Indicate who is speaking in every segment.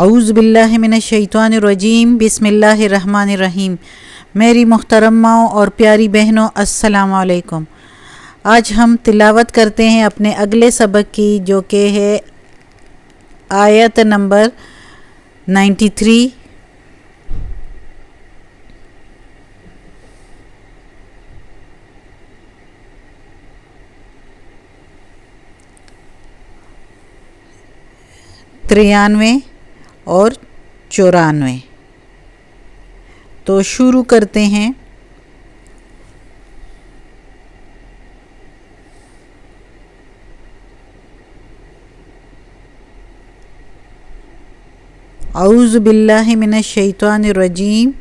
Speaker 1: اعوذ باللہ من الشیطان الرجیم، بسم اللہ الرحمن الرحیم۔ میری محترم ماؤں اور پیاری بہنوں، السلام علیکم۔ آج ہم تلاوت کرتے ہیں اپنے اگلے سبق کی، جو کہ ہے آیت نمبر 93۔ ترانوے اور 94۔ تو شروع کرتے ہیں۔ اعوذ باللہ من الشیطان الرجیم،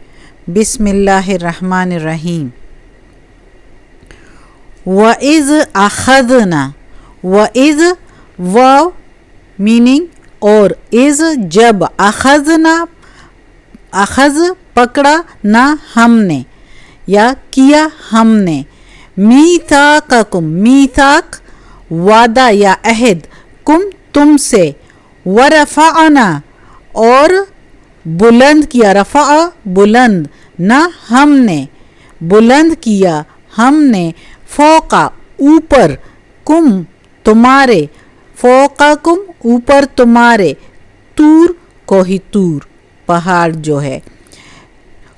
Speaker 1: بسم اللہ الرحمن الرحیم۔ وَإِذْ أَخَذْنَا، وَإِذْ واو میننگ، اور از جب، اخذنا اخذ پکڑا، نہ ہم نے یا کیا ہم نے، میثاقکم میثاق وعدہ یا عہد، کم تم سے، ورفعنا اور بلند کیا، رفع بلند، نہ ہم نے بلند کیا ہم نے، فوقا اوپر، کم تمہارے، فوقکم اوپر تمہارے، طور کوہ طور پہاڑ جو ہے،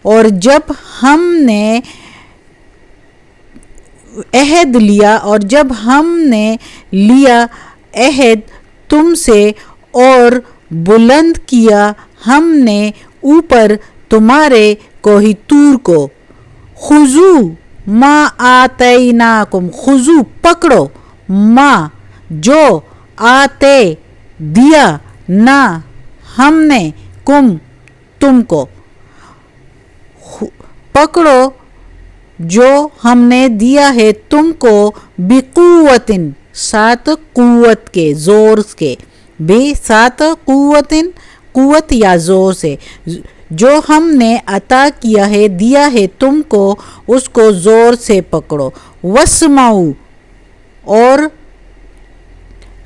Speaker 1: اور جب ہم نے عہد لیا، اور جب ہم نے لیا عہد تم سے اور بلند کیا ہم نے اوپر تمہارے کوہ طور کو، خذو ما آتیناکم، خذو پکڑو، ما جو، آتے دیا، نہ ہم نے، کم تم کو، پکڑو جو ہم نے دیا ہے تم کو، بقوتن ساتھ قوت کے، زور کے، بے ساتھ قوتن قوت یا زور سے، جو ہم نے عطا کیا ہے دیا ہے تم کو اس کو زور سے پکڑو، واسمعوا اور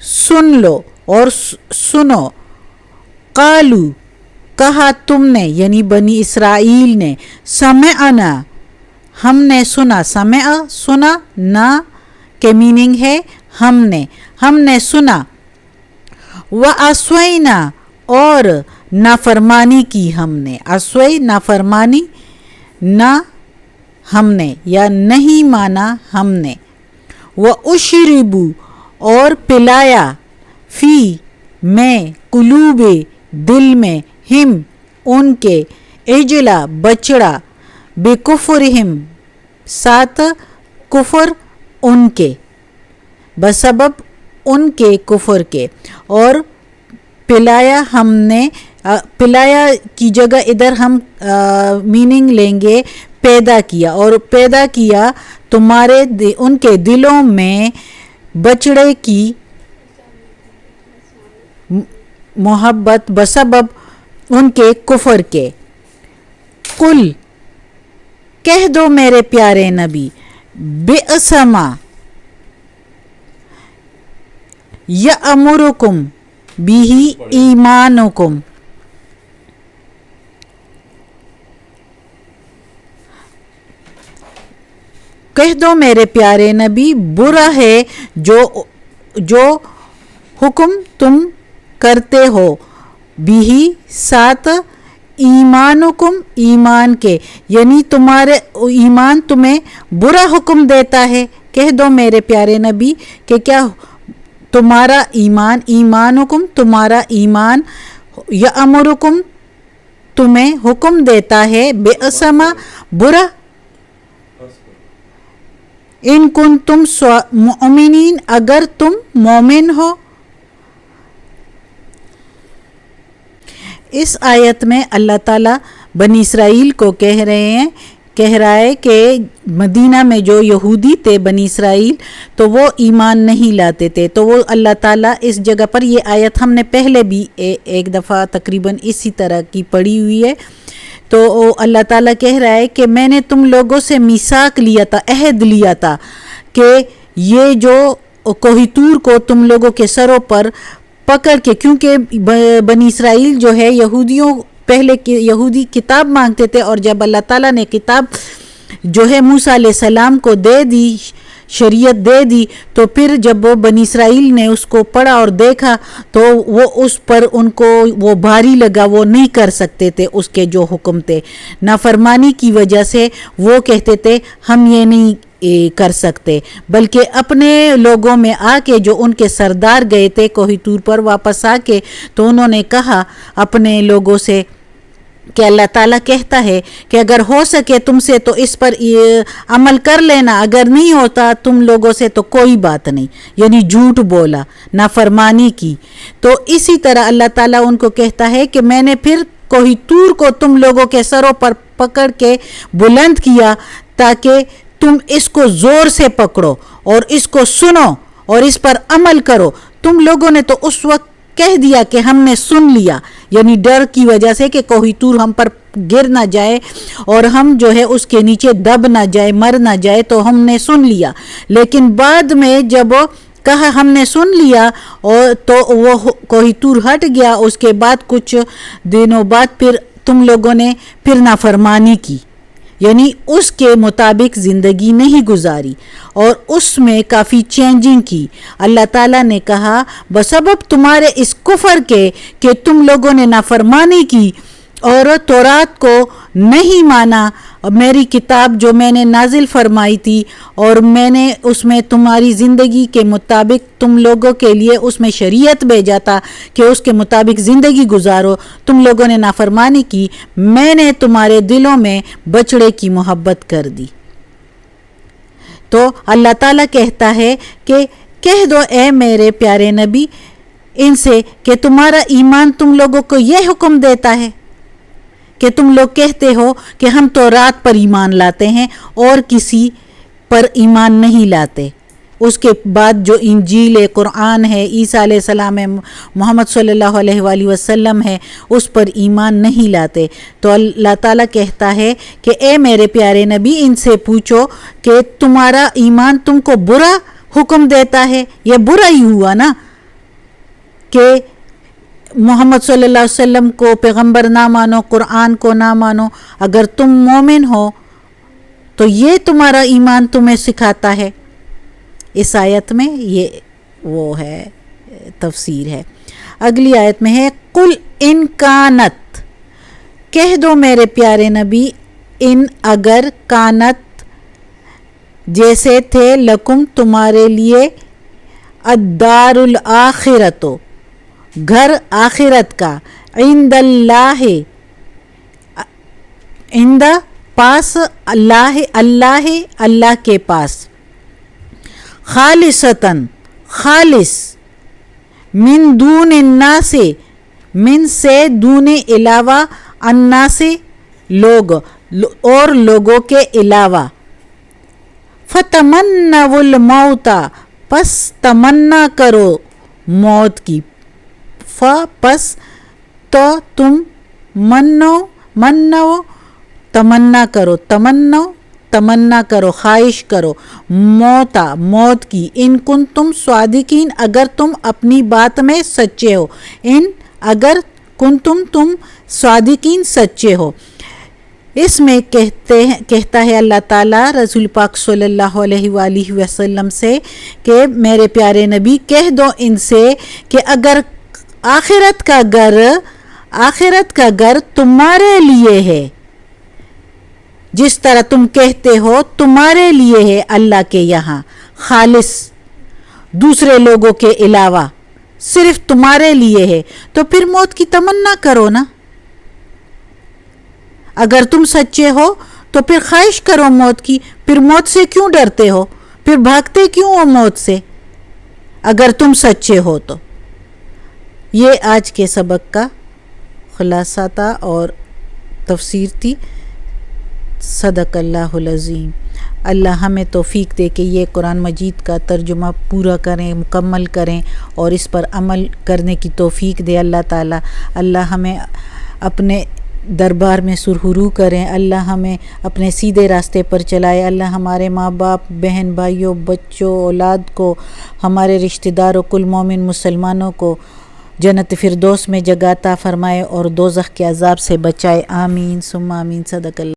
Speaker 1: سن لو اور سنو، قالو کہا تم نے یعنی بنی اسرائیل نے، سمعنا ہم نے سنا، سمع سنا، نا کے میننگ ہے ہم نے سنا، وعصینا اور نافرمانی کی ہم نے، عصی نافرمانی، نہ ہم نے یا نہیں مانا ہم نے، واشربوا اور پلایا، فی میں، قلوب دل میں، ہم ان کے، عجلا بچڑا، بکفرہم ساتھ کفر ان کے، بسبب ان کے کفر کے، اور پلایا ہم نے، پلایا کی جگہ ادھر ہم میننگ لیں گے پیدا کیا، اور پیدا کیا تمہارے ان کے دلوں میں بچڑے کی محبت، بسبب ان کے کفر کے۔ قل کہہ دو میرے پیارے نبی، بئس ما یأمرکم بہ ایمانکم، کہہ دو میرے پیارے نبی، برا ہے جو حکم تم کرتے ہو، بھی ساتھ، ایمانکم ایمان کے، یعنی تمہارے ایمان تمہیں برا حکم دیتا ہے۔ کہہ دو میرے پیارے نبی کہ کیا تمہارا ایمان، ایمانکم تمہارا ایمان، یامرکم تمہیں حکم دیتا ہے، بئس ما برا، ان کنتم مؤمنین اگر تم مومن ہو۔ اس آیت میں اللہ تعالیٰ بنی اسرائیل کو کہہ رہا ہے کہ مدینہ میں جو یہودی تھے بنی اسرائیل، تو وہ ایمان نہیں لاتے تھے، تو وہ اللہ تعالیٰ اس جگہ پر، یہ آیت ہم نے پہلے بھی ایک دفعہ تقریباً اسی طرح کی پڑھی ہوئی ہے، تو اللہ تعالیٰ کہہ رہا ہے کہ میں نے تم لوگوں سے میثاق لیا تھا، عہد لیا تھا کہ یہ جو کوہ طور کو تم لوگوں کے سروں پر پکڑ کے، کیونکہ بنی اسرائیل جو ہے یہودیوں پہلے یہودی کتاب مانگتے تھے، اور جب اللہ تعالیٰ نے کتاب جو ہے موسیٰ علیہ السلام کو دے دی، شریعت دے دی، تو پھر جب وہ بنی اسرائیل نے اس کو پڑھا اور دیکھا تو وہ اس پر ان کو وہ بھاری لگا، وہ نہیں کر سکتے تھے اس کے جو حکم تھے، نافرمانی کی وجہ سے وہ کہتے تھے ہم یہ نہیں کر سکتے، بلکہ اپنے لوگوں میں آ کے جو ان کے سردار گئے تھے کوہ طور پر، واپس آ کے تو انہوں نے کہا اپنے لوگوں سے کہ اللہ تعالیٰ کہتا ہے کہ اگر ہو سکے تم سے تو اس پر عمل کر لینا، اگر نہیں ہوتا تم لوگوں سے تو کوئی بات نہیں، یعنی جھوٹ بولا، نافرمانی کی۔ تو اسی طرح اللہ تعالیٰ ان کو کہتا ہے کہ میں نے پھر کوہ طور کو تم لوگوں کے سروں پر پکڑ کے بلند کیا تاکہ تم اس کو زور سے پکڑو اور اس کو سنو اور اس پر عمل کرو۔ تم لوگوں نے تو اس وقت کہہ دیا کہ ہم نے سن لیا، یعنی ڈر کی وجہ سے کہ کوہ طور ہم پر گر نہ جائے اور ہم جو ہے اس کے نیچے دب نہ جائے، مر نہ جائے، تو ہم نے سن لیا۔ لیکن بعد میں جب کہا ہم نے سن لیا اور تو وہ کوہ طور ہٹ گیا، اس کے بعد کچھ دنوں بعد پھر تم لوگوں نے پھر نافرمانی کی، یعنی اس کے مطابق زندگی نہیں گزاری اور اس میں کافی چینجنگ کی۔ اللہ تعالیٰ نے کہا بسبب تمہارے اس کفر کے کہ تم لوگوں نے نافرمانی کی اور تورات کو نہیں مانا، میری کتاب جو میں نے نازل فرمائی تھی، اور میں نے اس میں تمہاری زندگی کے مطابق تم لوگوں کے لیے اس میں شریعت بھیجا تھا کہ اس کے مطابق زندگی گزارو، تم لوگوں نے نافرمانی کی، میں نے تمہارے دلوں میں بچڑے کی محبت کر دی۔ تو اللہ تعالیٰ کہتا ہے کہ کہہ دو اے میرے پیارے نبی ان سے کہ تمہارا ایمان تم لوگوں کو یہ حکم دیتا ہے کہ تم لوگ کہتے ہو کہ ہم تورات پر ایمان لاتے ہیں اور کسی پر ایمان نہیں لاتے، اس کے بعد جو انجیل قرآن ہے، عیسیٰ علیہ السلام ہے، محمد صلی اللہ علیہ وآلہ وسلم ہے، اس پر ایمان نہیں لاتے۔ تو اللہ تعالیٰ کہتا ہے کہ اے میرے پیارے نبی ان سے پوچھو کہ تمہارا ایمان تم کو برا حکم دیتا ہے؟ یہ برا ہی ہوا نا کہ محمد صلی اللہ علیہ وسلم کو پیغمبر نہ مانو، قرآن کو نہ مانو، اگر تم مومن ہو تو یہ تمہارا ایمان تمہیں سکھاتا ہے۔ اس آیت میں یہ وہ ہے تفسیر ہے۔ اگلی آیت میں ہے قل ان کانت، کہہ دو میرے پیارے نبی ان اگر کانت جیسے تھے لکم تمہارے لیے الدار الاخرت گھر آخرت کا، عند اللہ عند پاس اللہ اللہ کے پاس، خالصتاً خالص، من دون الناس من سے دون علاوہ، الناس لوگ اور لوگوں کے علاوہ، فتمنوا الموت پس تمنا کرو موت کی، پس تو تم منو تمنا کرو، تمنا کرو، خواہش کرو، موت کی، ان کن تم صادقین اگر تم اپنی بات میں سچے ہو، ان اگر کن تم صادقین سچے ہو۔ اس میں کہتا ہے اللہ تعالیٰ رسول پاک صلی اللہ علیہ وآلہ وسلم سے کہ میرے پیارے نبی کہہ دو ان سے کہ اگر آخرت کا گھر تمہارے لیے ہے، جس طرح تم کہتے ہو تمہارے لیے ہے اللہ کے یہاں، خالص دوسرے لوگوں کے علاوہ صرف تمہارے لیے ہے، تو پھر موت کی تمنا کرو نا۔ اگر تم سچے ہو تو پھر خواہش کرو موت کی، پھر موت سے کیوں ڈرتے ہو، پھر بھاگتے کیوں ہو موت سے اگر تم سچے ہو تو۔ یہ آج کے سبق کا خلاصہ تھا اور تفسیر تھی۔ صدق اللہ العظیم۔ اللہ ہمیں توفیق دے کہ یہ قرآن مجید کا ترجمہ پورا کریں، مکمل کریں اور اس پر عمل کرنے کی توفیق دے اللہ تعالیٰ۔ اللہ ہمیں اپنے دربار میں سرخرو کریں، اللہ ہمیں اپنے سیدھے راستے پر چلائے، اللہ ہمارے ماں باپ، بہن بھائیوں، بچوں، اولاد کو، ہمارے رشتہ داروں، کل مومن مسلمانوں کو جنت فردوس میں جگہ عطا فرمائے اور دوزخ کے عذاب سے بچائے، آمین ثم آمین، صدق اللہ۔